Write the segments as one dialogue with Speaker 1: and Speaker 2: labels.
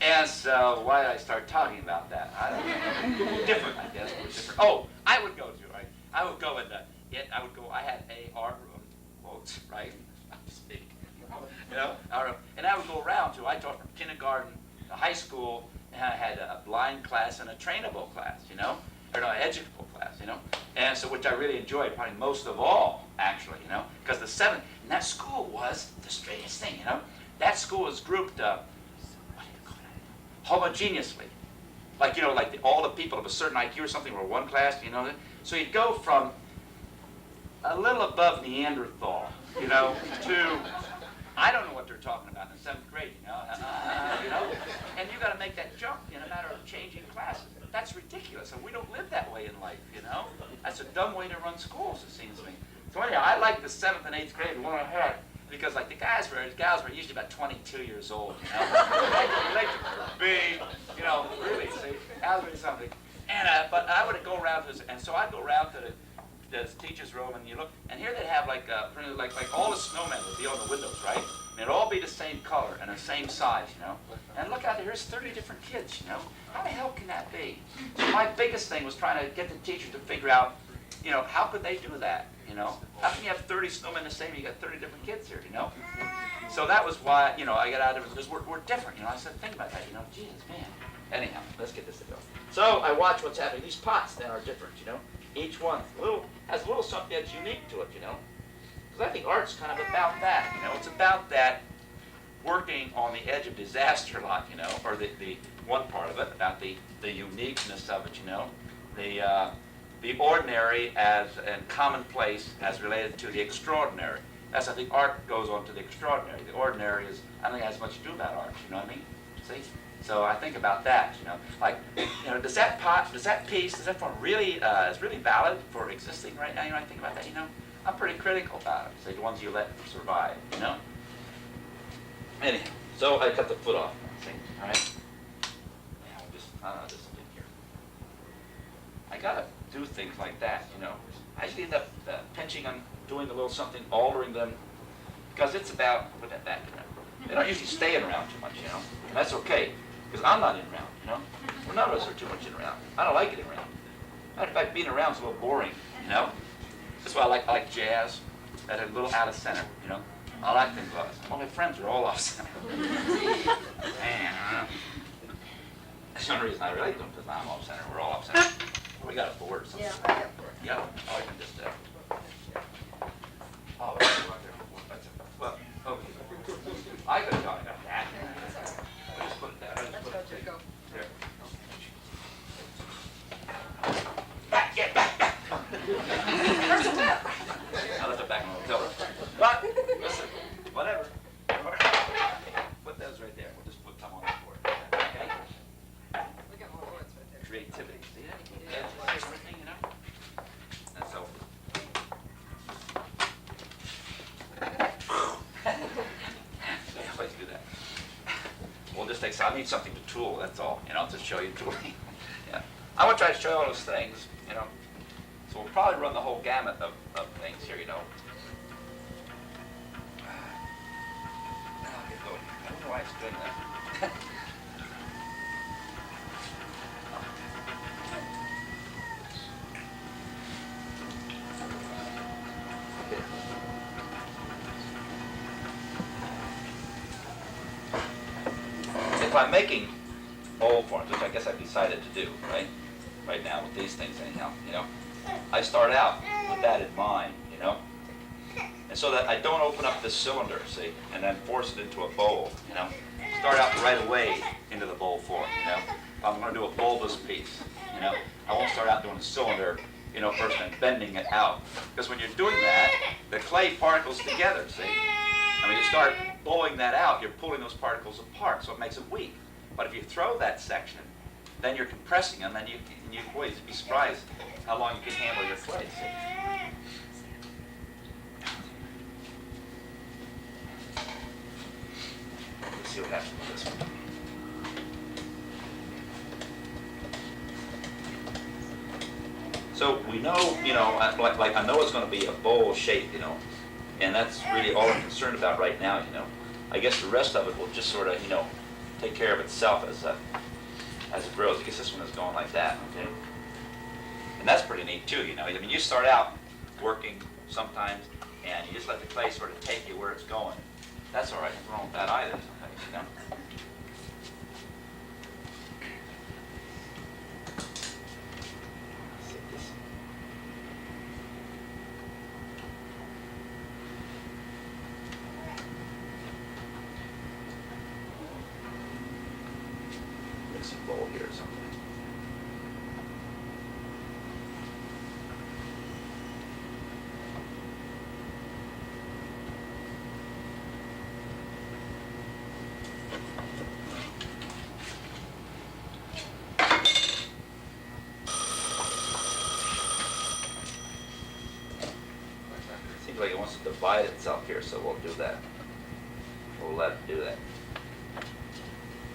Speaker 1: And so why did I start talking about that? I don't know. Different, I guess. It was different. Oh, I would go to, right? I would go I had a art room, quotes, right? You know, and I would go around too. I taught from kindergarten to high school, and I had a blind class and a trainable class, you know, or no, educable class, you know, and so which I really enjoyed, probably most of all, actually, you know, because the seventh, and that school was the strangest thing, you know, that school was grouped, what do you call it, homogeneously, like, you know, like all the people of a certain IQ or something were one class, you know, so you'd go from a little above Neanderthal, you know, to I don't know what they're talking about in the 7th grade, you know, and you got to make that jump in a matter of changing classes. That's ridiculous, and we don't live that way in life, you know. That's a dumb way to run schools, it seems to me. So anyhow, I liked the 7th and 8th grade one I had because like the gals were usually about 22 years old, you know. They were big, you know, really. See, gals were something. And but I would go around to, and so I'd go around to the teacher's room, and you look, and here they'd have like all the snowmen would be on the windows, right? And it'd all be the same color and the same size, you know. And look out there, here's 30 different kids, you know. How the hell can that be? So my biggest thing was trying to get the teacher to figure out, you know, how could they do that, you know? How can you have 30 snowmen the same? You got 30 different kids here, you know. So that was why, you know, I got out of it because we're different, you know. I said, think about that, you know. Jesus, man. Anyhow, let's get this to go. So I watch what's happening. These pots then are different, you know. Each one has a little something that's unique to it, you know. Because I think art's kind of about that, you know. It's about that working on the edge of disaster a lot, you know, or the one part of it, about the uniqueness of it, you know. The ordinary and commonplace as related to the extraordinary. That's, I think, art goes on to the extraordinary. The ordinary I don't think it has much to do about art, you know what I mean? See? So I think about that, you know, like, you know, does that form really, is really valid for existing right now? You know, I think about that, you know, I'm pretty critical about it, say the ones you let survive, you know? Anyhow, so I cut the foot off, see, all right? Yeah, just something here. I gotta do things like that, you know. I usually end up pinching on doing a little something, altering them, because it's about, put that back in there. They don't usually stay around too much, you know, and that's okay. Because I'm not in around, you know? Well, none of us are too much in around. I don't like getting around. Matter of fact, being around is a little boring, you know? That's why I like jazz, that are a little out of center, you know? I like things like that. All my friends are all off center. Man, that's the only reason I relate to them, because I'm off center. We're all off center. We got a board or something.
Speaker 2: Yeah, I have board.
Speaker 1: Yeah, oh, I can just, oh, that's right there. Well, okay. I could tell you that. I just put it there.
Speaker 2: Go.
Speaker 1: There. Back, get back, back. I left it back in the hotel room. But, listen, whatever. Put those right there. We'll just put them on the board. Okay?
Speaker 2: Look at more boards right there.
Speaker 1: Creativity. See that? Yeah. Everything, you know? And so. I always do that. We'll just take, so I need something to tool, that's all, you know, to show you tooling. Yeah. I want to try to show you all those things, you know. So we'll probably run the whole gamut of things here, you know. I'll get going. I don't know why it's doing that. If I'm making bowl forms, which I guess I've decided to do, right now with these things anyhow, you know, I start out with that in mind, you know, and so that I don't open up this cylinder, see, and then force it into a bowl, you know, start out right away into the bowl form, you know. If I'm going to do a bulbous piece, you know, I won't start out doing a cylinder, you know, first and bending it out, because when you're doing that, the clay particles together, see. I mean, you start blowing that out, you're pulling those particles apart, so it makes them weak. But if you throw that section, then you're compressing them, and you boy, you'd be surprised how long you can handle your clay. Let's see what happens with this one. So we know, you know, like I know it's going to be a bowl shape, you know. And that's really all I'm concerned about right now, you know. I guess the rest of it will just sort of, you know, take care of itself as it grows. I guess this one is going like that, okay? And that's pretty neat too, you know. I mean, you start out working sometimes, and you just let the clay sort of take you where it's going. That's all right. Nothing wrong with that either, sometimes, you know. Mixing bowl here or something. Seems like it wants to divide itself here, so we'll do that. We'll let it do that.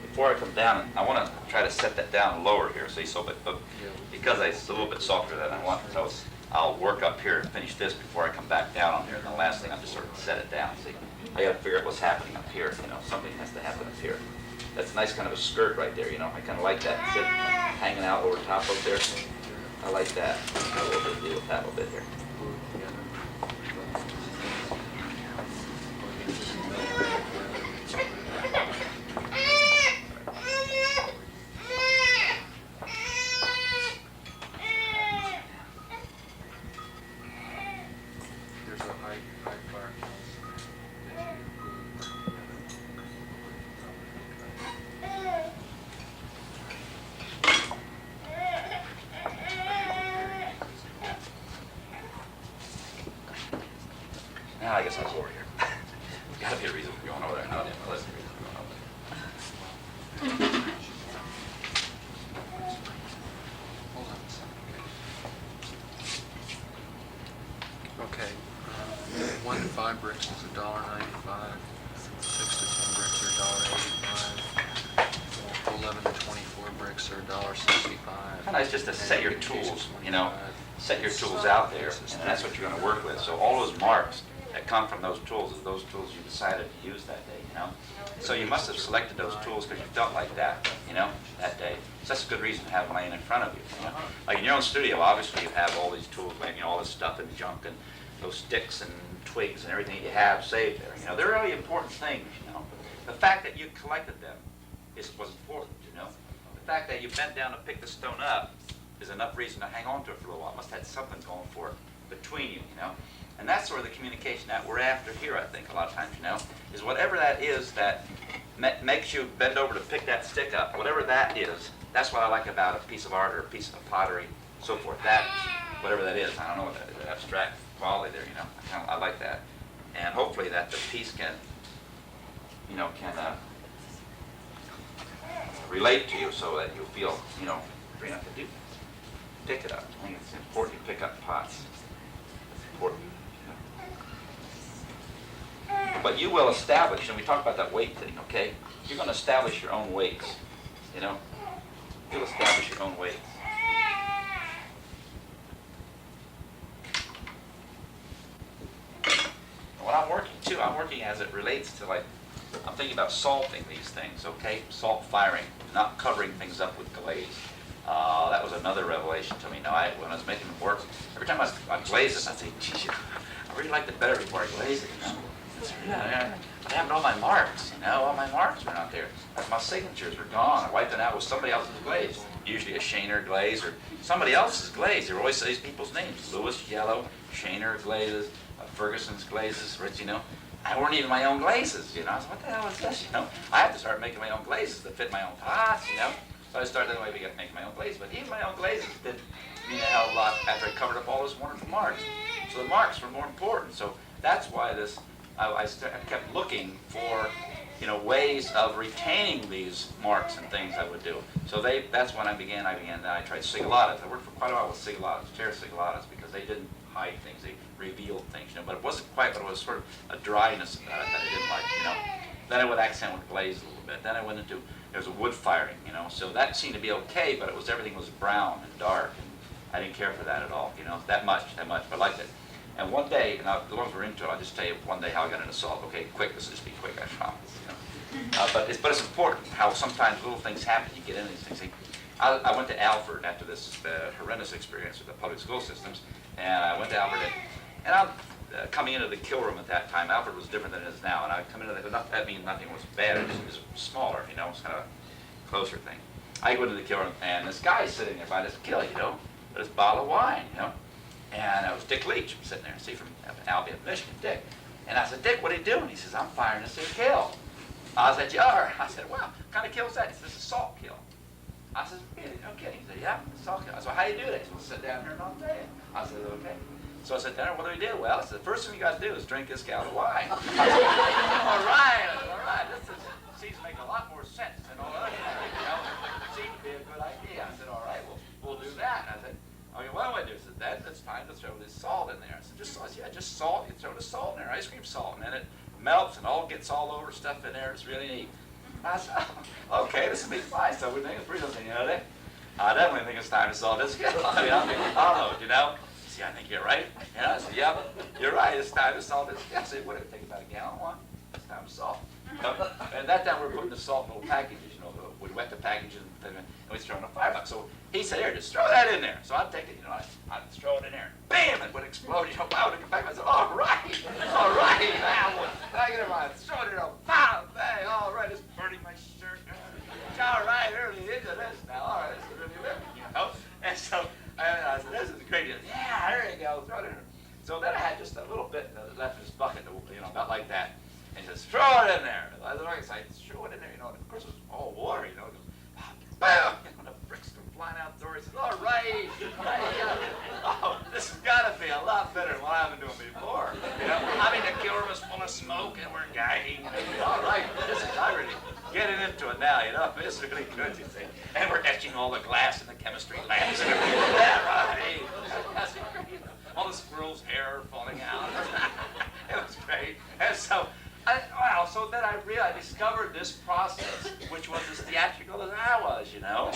Speaker 1: Before I come down, I want to try to set that down lower here, see, so but because it's a little bit softer than I want, so I'll work up here and finish this before I come back down on here. And the last thing, I'll just sort of set it down. See, I got to figure out what's happening up here. You know, something has to happen up here. That's a nice kind of a skirt right there. You know, I kind of like that, hanging out over top up there. I like that. Got a little bit to deal with that a little bit here. Now I guess I'll go over here. There's got to be a reason for going over there. No, there's a reason for going over there.
Speaker 3: Hold on a second. Okay. 1 to 5 bricks is $1.95. 6 to 10 bricks are $1.85. 11 to 24 bricks are $1.65.
Speaker 1: Kind of nice just to set your tools, you know, set your tools out there, and that's what you're going to work with. So all those marks that come from those tools is those tools you decided to use that day, you know. So you must have selected those tools because you felt like that, you know, that day. So that's a good reason to have them laying in front of you, you know. Like in your own studio, obviously you have all these tools, you know, all this stuff and junk and those sticks and twigs and everything you have saved there. You know, they're really important things, you know. The fact that you collected them was important, you know. The fact that you bent down to pick the stone up is enough reason to hang on to it for a little while. It must have had something going for it between you, you know. And that's sort of the communication that we're after here, I think, a lot of times, you know, is whatever that is that makes you bend over to pick that stick up, whatever that is, that's what I like about a piece of art or a piece of pottery, so forth. That, whatever that is, I don't know what that is, that abstract quality there, you know, I like that. And hopefully that the piece can, you know, relate to you so that you feel, you know, free enough to pick it up. I think it's important you pick up pots. It's important. But you will establish, and we talked about that weight thing, okay? You're going to establish your own weights, you know? You'll establish your own weights. What I'm working too, I'm working as it relates to, like, I'm thinking about salting these things, okay? Salt firing, not covering things up with glaze. That was another revelation to me. Now, when I was making them work, every time I glaze this, I'd say, geez, I really liked it better before I glazed it, you know? I having all my marks, you know, all my marks were not there. My signatures were gone. I wiped it out with somebody else's glaze, usually a Shaner glaze or somebody else's glaze. There were always these people's names: Lewis Yellow, Shaner glazes, Ferguson's glazes, Reitz, you know. I weren't even my own glazes, you know. I said, what the hell is this, you know? I have to start making my own glazes that fit my own pots, you know. So I started that way to make my own glazes. But even my own glazes didn't mean a hell of a lot after I covered up all those wonderful marks. So the marks were more important. So that's why this. I kept looking for, you know, ways of retaining these marks and things I would do. So that's when I tried cigolatas. I worked for quite a while with cigolatas, chair cigolatas, because they didn't hide things, they revealed things, you know, but it wasn't quite, but it was sort of a dryness about it that I didn't like, you know. Then I would accent with glaze a little bit. Then I went into, there was a wood firing, you know, so that seemed to be okay, but everything was brown and dark, and I didn't care for that at all, you know, that much, but I liked it. And one day, and as long as we're into it, I'll just tell you one day how I got into salt. Okay, quick, this will just be quick, I promise. You know. But it's important how sometimes little things happen. You get into these things. I went to Alfred after this horrendous experience with the public school systems, and I went to Alfred, and I'm coming into the kill room at that time. Alfred was different than it is now, and I come into that means nothing was bad. It was smaller, you know. It's kind of a closer thing. I go into the kill room, and this guy's sitting there by this kill, you know, with this bottle of wine, you know. And it was Dick Leach sitting there, see, from Albion, Michigan, Dick. And I said, Dick, what are you doing? He says, I'm firing this here kill. I said, you are? I said, well, what kind of kill is that? He said, this is salt kill. I said, really? No kidding. He said, yeah, it's salt kill. I said, well, how do you do that? He said, well, sit down here and I'll tell you. I said, okay. So I said, then what do we do? Well, I said, the first thing you got to do is drink this gallon of wine. I said, all right, this seems to make a lot more sense than all the other things, you know. It seemed to be a good idea. I said, all right, well, we'll do that. And I said, okay, what do I do? He said, then it's time to throw this salt in there. I said, just salt? Yeah, just salt. You throw the salt in there, ice cream salt, and then it melts and all gets all over stuff in there. It's really neat. I said, oh, okay, this will be fine. So we think it's pretty something, you know, I definitely think it's time to salt this kill. I mean, I don't know, you know. See, I think you're right. Yeah, I said, yeah, you're right. It's time to salt this. Yeah, I said, what did it take about a gallon? One. It's time to salt. And at that time, we were putting the salt in little packages, you know. We'd wet the packages and we'd throw it in a firebox. So he said, here, just throw that in there. So I'd take it, you know, I'd throw it in there. Bam! It would explode. You know, I would come back and I said, all right. Now, I get it right. Throw it in there. Bam! Bang! All right, it's burning my shirt. All right, really into this now. All right, this is really living, you know. And so I said, this is great. Yeah, there you go. Throw it in there. So then I had just a little bit left in this bucket, you know, about like that. And he says, throw it in there. I threw it in there, you know, and of course it was all water, you know. It goes, bam! You know, the bricks come flying out the door. He says, all right. Oh, this has got to be a lot better than what I've been doing before. You know, I mean, the kill room is full of smoke and we're gagging. All right, this is, I really getting into it now, you know. It's really good, you see. And we're etching all the glass in the chemistry labs and everything. Yeah, right. That's great, you know. All the squirrels' hair falling out. It was great. And so, so then I discovered this process, which was as theatrical as I was, you know,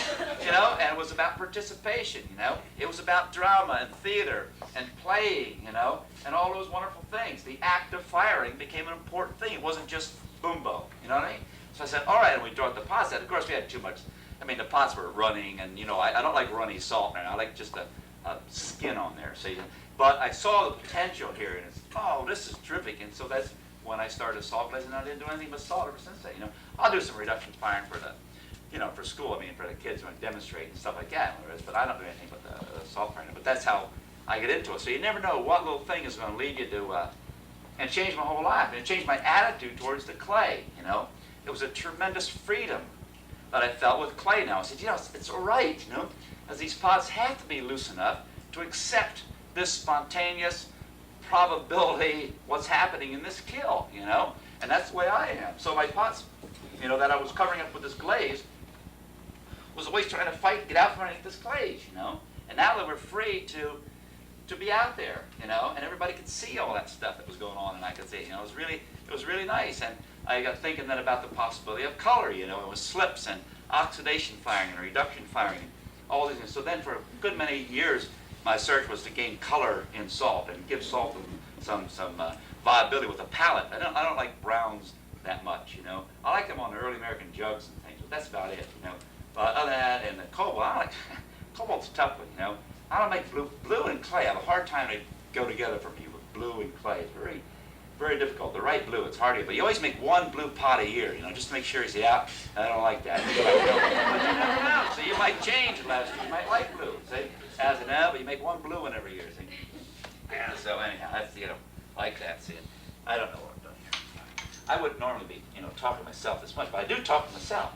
Speaker 1: and it was about participation, you know. It was about drama and theater and playing, you know, and all those wonderful things. The act of firing became an important thing. It wasn't just boom boom, you know what I mean? So I said, all right, and we brought the pots out. Of course, we had too much. I mean, the pots were running, and you know, I don't like runny salt in there. I like just a skin on there. See, but I saw the potential here, and it's, oh, this is terrific, and so that's when I started salt glazing. I didn't do anything but salt ever since then. You know, I'll do some reduction firing for the, you know, for school. I mean, for the kids when I demonstrate and stuff like that. But I don't do anything but the salt firing. But that's how I get into it. So you never know what little thing is going to lead you to, and change my whole life. And it changed my attitude towards the clay. You know, it was a tremendous freedom that I felt with clay. Now I said, you know, it's all right. You know, as these pots have to be loose enough to accept this spontaneous probability, what's happening in this kill, you know? And that's the way I am. So my pots, you know, that I was covering up with this glaze was always trying to fight, get out from underneath this glaze, you know? And now that we're free to be out there, you know, and everybody could see all that stuff that was going on, and I could see, you know, it was really nice. And I got thinking then about the possibility of color, you know, it was slips and oxidation firing and reduction firing, and all these things. So then for a good many years, my search was to gain color in salt and give salt some viability with a palette. I don't like browns that much, you know. I like them on the early American jugs and things, but that's about it, you know. But other than that, and the cobalt, I like cobalt's a tough one, you know. I don't make blue and clay. I have a hard time to go together for me with blue and clay. It's very, very difficult. The right blue, it's harder, but you always make one blue pot a year, you know, just to make sure you say, yeah, I don't like that. But you never know. So you might change it last year. You might like blue, see? As an but you make one blue one every year, see? And so anyhow, that's, you know, like that, see? I don't know what I'm doing here. I wouldn't normally be, you know, talking to myself this much, but I do talk to myself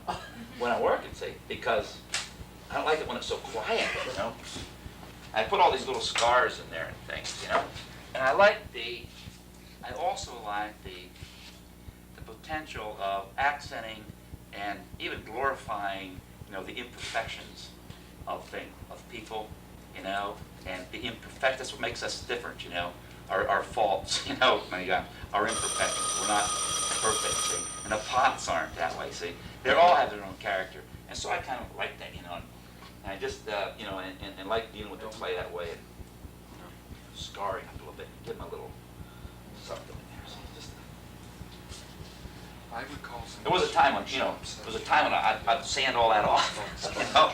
Speaker 1: when I'm working, see? Because I don't like it when it's so quiet, you know? I put all these little scars in there and things, you know? And I also like the potential of accenting and even glorifying, you know, the imperfections of people, you know, and the imperfect, that's what makes us different, you know, our faults, you know, our imperfections. We're not perfect, see, and the pots aren't that way, see. They all have their own character, and so I kind of like that, you know, and I just, you know, and like dealing with the clay that way, and, you know, scarring a little bit, give them a little something in there, see, just,
Speaker 3: I recall some.
Speaker 1: There was a time when, you know, there was a time when I'd sand all that off, you know?